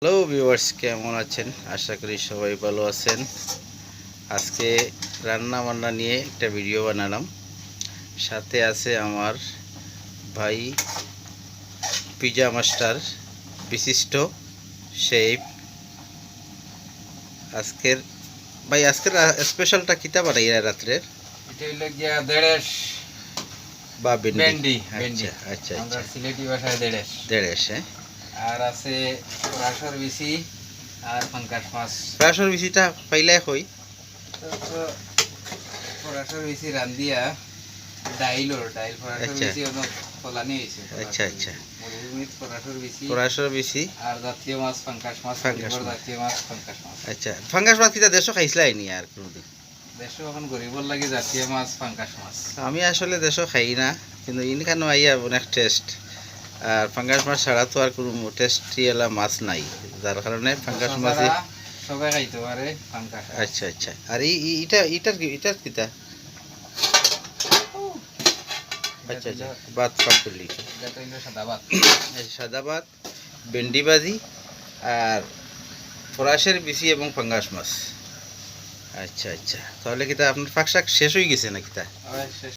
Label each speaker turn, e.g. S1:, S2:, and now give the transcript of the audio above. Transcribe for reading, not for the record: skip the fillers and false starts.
S1: Hello viewers, কেমন আছেন? আশা করি সবাই ভালো আছেন। আজকে রান্না বান্না নিয়ে একটা ভিডিও বানালাম। সাথে আছে আমার ভাই পিজা মাস্টার, বিশিষ্ট শেফ। আজকের আজকের স্পেশালটা কিতা বানাই রাত্রের?
S2: এটা হইলো গিয়া দেড়েশ
S1: বা ভেন্ডি।
S2: ভেন্ডি।
S1: আচ্ছা আচ্ছা
S2: আমরা
S1: আচ্ছা,
S2: সিলেটি ভাষায় দেড়েশ।
S1: দেড়েশ। হ্যাঁ,
S2: আর আছে রাসর বিসি আর ফাঙ্কাস মাছ।
S1: প্রাসর বিচিটা পাইলে হই।
S2: ফরাসর বিসি রান্দিয়া ডাইল ফরাসর
S1: আচ্ছা
S2: বিসি অন্য ফলানি হয়েছে।
S1: আচ্ছা আচ্ছা,
S2: মরুভূমিত ফরাসর বিসি
S1: প্রাসর বিচি
S2: আর জাতীয় মাছ ফাঙ্কাস মাছ।
S1: ফাঙ্কাস মাছ।
S2: জাতীয় মাছ ফাঙ্কাস মাছ।
S1: আচ্ছা, ফাঙ্গাস মাছ কিতা দেশও খাইছিলাই নি আর কোনোদিন?
S2: দেশে এখন গরিবর লাগে জাতীয় মাছ ফাঙ্কাস মাছ।
S1: আমি আসলে দেশও খাই না, কিন্তু ইনখানো আইয়া অনেক টেস্ট। আর ফাঙ্গাস মাছ ছাড়া তো আর কোনো টেস্টি এলা মাছ নাই, যার কারণে ফাঙ্গাস মাছই।
S2: সবাই খাইতে পারে ফাঙ্কাস।
S1: আচ্ছা আচ্ছা, আর এটার কিতা? আচ্ছা আচ্ছা, ভাত পাক করলি।
S2: এটা তো হইলো সাদা ভাত।
S1: সাদা ভাত, ভেন্ডি ভাজি আর ফরাসের বিচি এবং ফাঙ্গাস মাছ। আচ্ছা আচ্ছা, তাহলে কিতা আপনার ফাঁক শাক শেষ হয়ে গেছে না কিতা?
S2: শেষ।